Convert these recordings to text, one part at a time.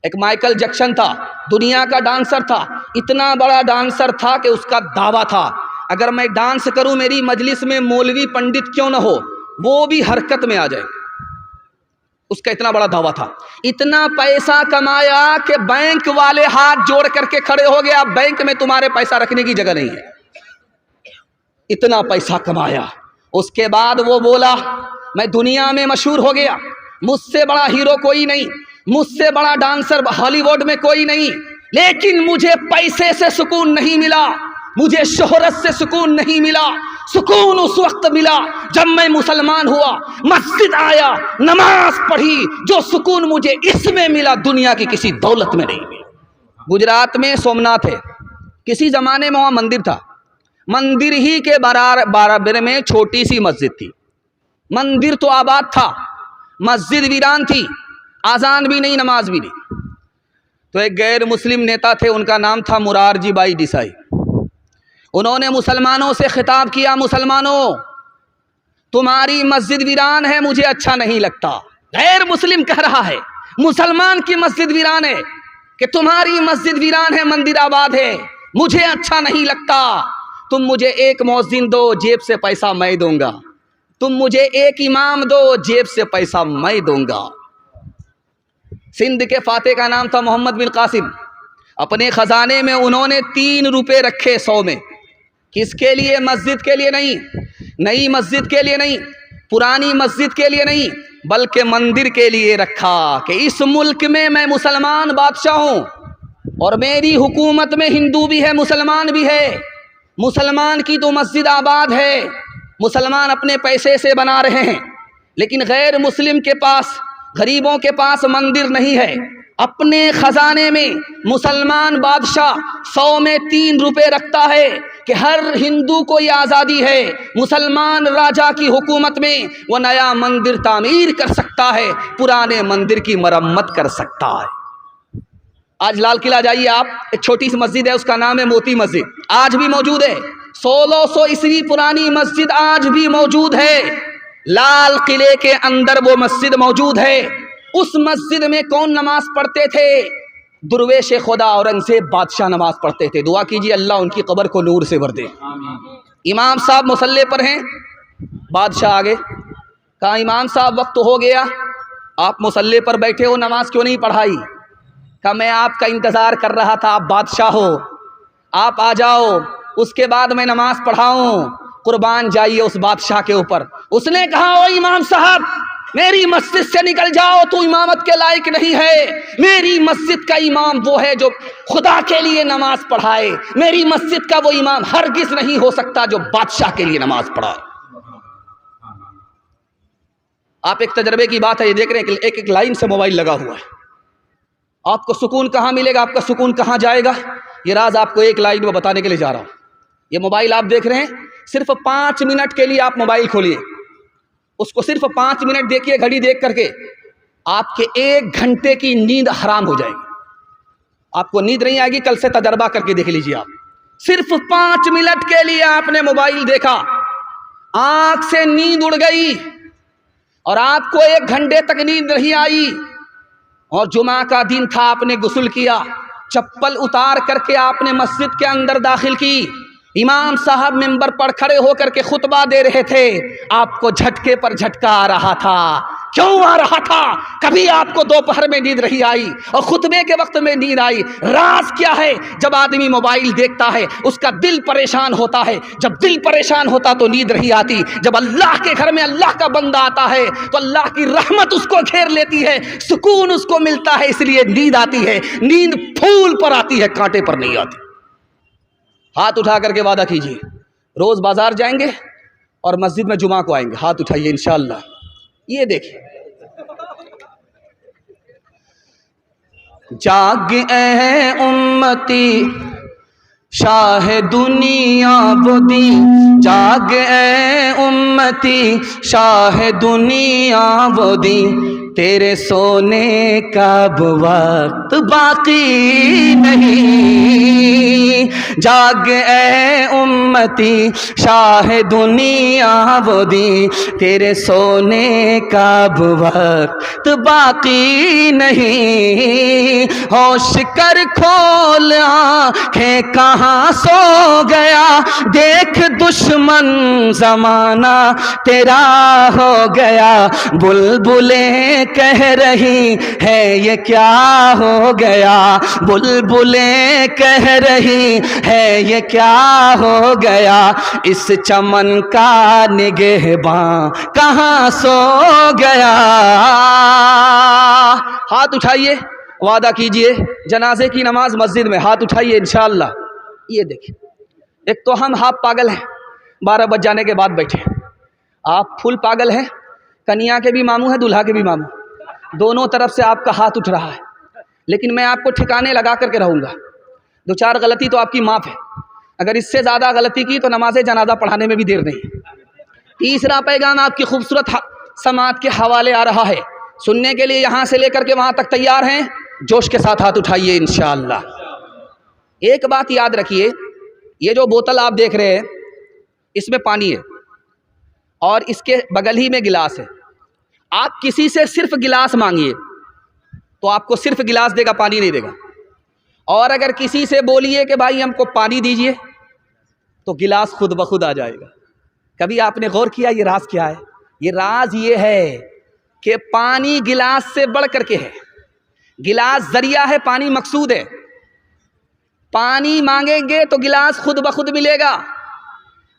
एक Michael Jackson था, दुनिया का डांसर था, इतना बड़ा डांसर था कि उसका दावा था अगर मैं डांस करूं मेरी मजलिस में मौलवी पंडित क्यों ना हो वो भी हरकत में आ जाए। उसका इतना बड़ा दावा था। इतना पैसा कमाया कि बैंक वाले हाथ जोड़ करके खड़े हो गए, अब बैंक में तुम्हारे पैसा रखने की जगह नहीं है। इतना पैसा कमाया। उसके बाद वो बोला मैं दुनिया में मशहूर हो गया, मुझसे बड़ा हीरो कोई नहीं, मुझसे बड़ा डांसर हॉलीवुड में कोई नहीं, लेकिन मुझे पैसे से सुकून नहीं मिला, मुझे शोहरत से सुकून नहीं मिला। सुकून उस वक्त मिला जब मैं मुसलमान हुआ, मस्जिद आया, नमाज पढ़ी। जो सुकून मुझे इसमें मिला दुनिया की किसी दौलत में नहीं मिला। गुजरात में सोमनाथ है, किसी ज़माने में वहाँ मंदिर था, मंदिर ही के बराबर में छोटी सी मस्जिद थी। मंदिर तो आबाद था, मस्जिद वीरान थी, आज़ान भी नहीं, नमाज भी नहीं। तो एक गैर मुस्लिम नेता थे, उनका नाम था मुरारजी भाई देसाई। उन्होंने मुसलमानों से खिताब किया, मुसलमानों तुम्हारी मस्जिद वीरान है, मुझे अच्छा नहीं लगता। गैर मुस्लिम कह रहा है, मुसलमान की मस्जिद वीरान है कि तुम्हारी मस्जिद वीरान है, मंदिर आबाद है, मुझे अच्छा नहीं लगता। तुम मुझे एक मौज़िन दो, जेब से पैसा मैं दूंगा। तुम मुझे एक इमाम दो, जेब से पैसा मैं दूंगा। सिंध के फाते का नाम था मोहम्मद बिन कासिम। अपने ख़जाने में उन्होंने 3 रुपये रखे 100 में। किसके लिए? मस्जिद के लिए नहीं, नई मस्जिद के लिए नहीं, पुरानी मस्जिद के लिए नहीं, बल्कि मंदिर के लिए रखा कि इस मुल्क में मैं मुसलमान बादशाह हूँ और मेरी हुकूमत में हिंदू भी है, मुसलमान भी है। मुसलमान की तो मस्जिद आबाद है, मुसलमान अपने पैसे से बना रहे हैं, लेकिन गैर मुस्लिम के पास, गरीबों के पास मंदिर नहीं है। अपने ख़जाने में मुसलमान बादशाह 100 में 3 रुपये रखता है कि हर हिंदू को ये आज़ादी है, मुसलमान राजा की हुकूमत में वो नया मंदिर तामीर कर सकता है, पुराने मंदिर की मरम्मत कर सकता है। आज लाल किला जाइए आप, एक छोटी सी मस्जिद है, उसका नाम है मोती मस्जिद, आज भी मौजूद है। 1600 ईस्वी पुरानी मस्जिद आज भी मौजूद है। लाल किले के अंदर वो मस्जिद मौजूद है। उस मस्जिद में कौन नमाज पढ़ते थे? दुर्वेश खुदा औरंगजेब बादशाह नमाज पढ़ते थे। दुआ कीजिए अल्लाह उनकी कब्र को नूर से भर दे। इमाम साहब मुसल्ले पर हैं, बादशाह आगे कहा इमाम साहब वक्त हो गया, आप मुसल्ले पर बैठे हो, नमाज क्यों नहीं पढ़ाई? कहा मैं आपका इंतज़ार कर रहा था, आप बादशाह हो, आप आ जाओ, उसके बाद मैं नमाज पढ़ाऊँ। कुर्बान जाइए उस बादशाह के ऊपर। उसने कहा ओ इमाम साहब मेरी मस्जिद से निकल जाओ, तू इमामत के लायक नहीं है। मेरी मस्जिद का इमाम वो है जो खुदा के लिए नमाज पढ़ाए। मेरी मस्जिद का वो इमाम हरगिज नहीं हो सकता जो बादशाह के लिए नमाज पढ़ाए। आप एक तजर्बे की बात है, ये देख रहे हैं एक एक लाइन से मोबाइल लगा हुआ है। आपको सुकून कहाँ मिलेगा, आपका सुकून कहाँ जाएगा, ये राज आपको एक लाइन में बताने के लिए जा रहा हूँ। ये मोबाइल आप देख रहे हैं, सिर्फ 5 मिनट के लिए आप मोबाइल खोलिए, उसको सिर्फ 5 मिनट देखिए, घड़ी देख करके आपके 1 घंटे की नींद हराम हो जाएगी। आपको नींद नहीं आएगी, कल से तजर्बा करके देख लीजिए आप। सिर्फ 5 मिनट के लिए आपने मोबाइल देखा, आंख से नींद उड़ गई और आपको 1 घंटे तक नींद नहीं आई। और जुमा का दिन था, आपने गुस्ल किया, चप्पल उतार करके आपने मस्जिद के अंदर दाखिल की। इमाम साहब मिंबर पर खड़े होकर के खुतबा दे रहे थे, आपको झटके पर झटका आ रहा था। क्यों आ रहा था? कभी आपको दोपहर में नींद नहीं आई और खुतबे के वक्त में नींद आई। राज क्या है? जब आदमी मोबाइल देखता है उसका दिल परेशान होता है, जब दिल परेशान होता तो नींद नहीं आती। जब अल्लाह के घर में अल्लाह का बंदा आता है तो अल्लाह की रहमत उसको घेर लेती है, सुकून उसको मिलता है, इसलिए नींद आती है। नींद फूल पर आती है, कांटे पर नहीं आती। हाथ उठा करके वादा कीजिए, रोज बाजार जाएंगे और मस्जिद में जुमा को आएंगे। हाथ उठाइए इंशाअल्लाह। ये देखिए, जाग ए उम्मती शाह दुनिया बुदी, जाग ए उम्मती शाह दुनिया बुदी, तेरे सोने का अब वक्त बाकी नहीं। जाग ए उम्मती शाह दुनिया वो दी, तेरे सोने का अब वक्त बाकी नहीं। होश कर खोल आंखें कहाँ सो गया, देख दुश्मन जमाना तेरा हो गया। बुलबुलें कह रही है ये क्या हो गया, बुलबुलें कह रही है ये क्या हो गया। इस चमन का निगहबां कहाँ सो गया। हाथ उठाइए, वादा कीजिए जनाजे की नमाज मस्जिद में, हाथ उठाइए इंशाअल्लाह। ये देखिए, एक तो हम हाफ पागल हैं, 12 बज जाने के बाद बैठे। आप फुल पागल हैं, कन्या के भी मामू है, दूल्हा के भी मामू, दोनों तरफ से आपका हाथ उठ रहा है। लेकिन मैं आपको ठिकाने लगा करके रहूँगा। 2-4 गलती तो आपकी माफ़ है, अगर इससे ज़्यादा गलती की तो नमाज जनाजा पढ़ाने में भी देर नहीं। तीसरा पैगाम आपकी खूबसूरत समात के हवाले आ रहा है, सुनने के लिए यहाँ से लेकर के वहाँ तक तैयार हैं? जोश के साथ हाथ उठाइए इंशाअल्लाह। एक बात याद रखिए, ये जो बोतल आप देख रहे हैं इसमें पानी है और इसके बगल ही में गिलास है। आप किसी से सिर्फ गिलास मांगिए तो आपको सिर्फ गिलास देगा, पानी नहीं देगा। और अगर किसी से बोलिए कि भाई हमको पानी दीजिए तो गिलास खुद ब खुद आ जाएगा। कभी आपने गौर किया ये राज क्या है? ये राज ये है कि पानी गिलास से बढ़ करके है। गिलास जरिया है, पानी मकसूद है। पानी मांगेंगे तो गिलास खुद ब खुद मिलेगा,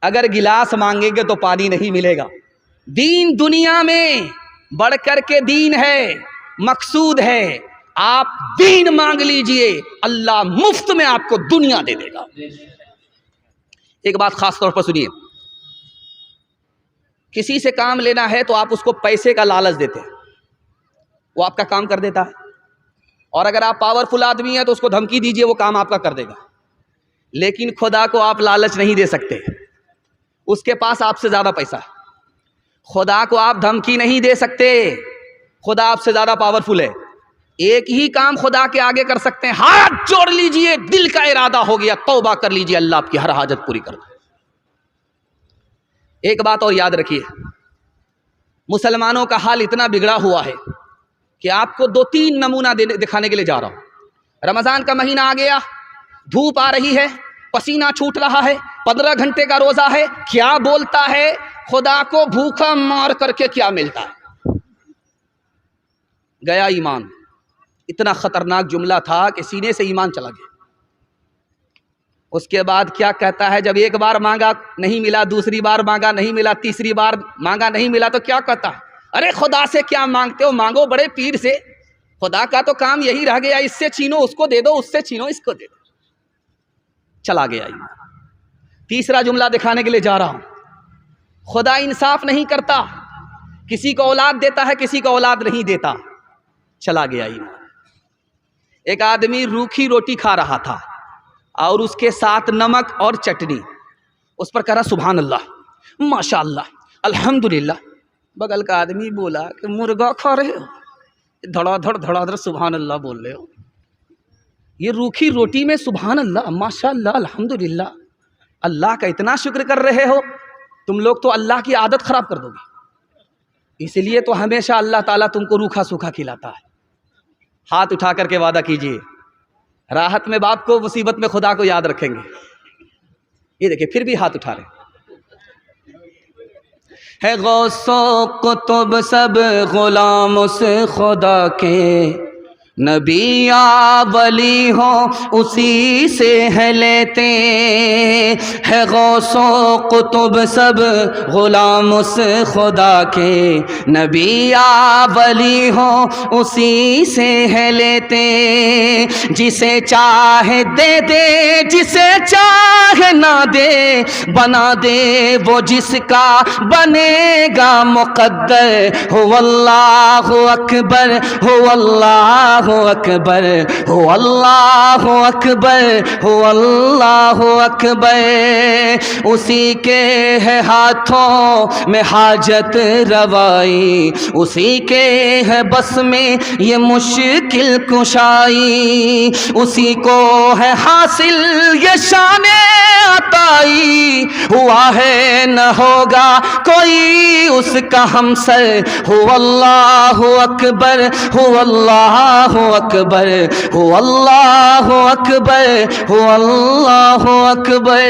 अगर गिलास मांगेंगे तो पानी नहीं मिलेगा। दीन दुनिया में बढ़ कर के दीन है, मकसूद है। आप दीन मांग लीजिए, अल्लाह मुफ्त में आपको दुनिया दे देगा। एक बात खास तौर पर सुनिए, किसी से काम लेना है तो आप उसको पैसे का लालच देते हैं, वो आपका काम कर देता है। और अगर आप पावरफुल आदमी हैं तो उसको धमकी दीजिए, वो काम आपका कर देगा। लेकिन खुदा को आप लालच नहीं दे सकते, उसके पास आपसे ज़्यादा पैसा है। खुदा को आप धमकी नहीं दे सकते, खुदा आपसे ज़्यादा पावरफुल है। एक ही काम खुदा के आगे कर सकते हैं, हाथ जोड़ लीजिए, दिल का इरादा हो गया, तौबा कर लीजिए, अल्लाह आपकी हर हाजत पूरी कर दे। एक बात और याद रखिए, मुसलमानों का हाल इतना बिगड़ा हुआ है कि आपको 2-3 नमूना दिखाने के लिए जा रहा हूँ। रमज़ान का महीना आ गया, धूप आ रही है, पसीना छूट रहा है, 15 घंटे का रोज़ा है। क्या बोलता है? खुदा को भूखा मार करके क्या मिलता है? गया ईमान। इतना ख़तरनाक जुमला था कि सीने से ईमान चला गया। उसके बाद क्या कहता है? जब एक बार मांगा नहीं मिला, दूसरी बार मांगा नहीं मिला, तीसरी बार मांगा नहीं मिला, तो क्या कहता है? अरे खुदा से क्या मांगते हो, मांगो बड़े पीर से। खुदा का तो काम यही रह गया, इससे छीनो उसको दे दो, उससे छीनो इसको दे दो। चला गया ईमान। तीसरा जुमला दिखाने के लिए जा रहा हूं, खुदा इंसाफ नहीं करता, किसी को औलाद देता है, किसी को औलाद नहीं देता। चला गया ईमान। एक आदमी रूखी रोटी खा रहा था और उसके साथ नमक और चटनी, उस पर करा सुभान अल्लाह, माशाअल्लाह, अल्हम्दुलिल्लाह। बगल का आदमी बोला कि मुर्गा खा रहे हो, धड़ाधड़ सुभान अल्लाह बोल रहे हो। ये रूखी रोटी में सुभान अल्लाह, माशाअल्लाह, अल्हम्दुलिल्लाह, अल्लाह का इतना शुक्र कर रहे हो। तुम लोग तो अल्लाह की आदत ख़राब कर दोगे, इसलिए तो हमेशा अल्लाह ताला तुमको रूखा सूखा खिलाता है। हाथ उठा करके वादा कीजिए, राहत में बाप को, मुसीबत में खुदा को याद रखेंगे। ये देखिए, फिर भी हाथ उठा रहे है। गौसो कुतुब सब गुलाम उस खुदा के, नबी या वली हो उसी से है लेते हैं। गौसो कुतुब सब गुलाम उस खुदा के, नबी या वली हो उसी से है लेते। जिसे चाहे दे दे, जिसे चाहे ना दे, बना दे वो जिसका बनेगा मुक़द्दर। हो अल्लाहु अकबर, हो अल्लाहु अकबर, हो अल्लाह अकबर, हो अल्लाह अकबर। उसी के है हाथों में हाजत रवाई, उसी के है बस में ये मुश्किल कुशाई, उसी को है हासिल ये शाने अताई। हुआ है न होगा कोई उसका हमसर, हो अल्लाह अकबर, हो अल्लाह अकबर, हो अल्लाह अकबर, हो अल्लाह अकबर।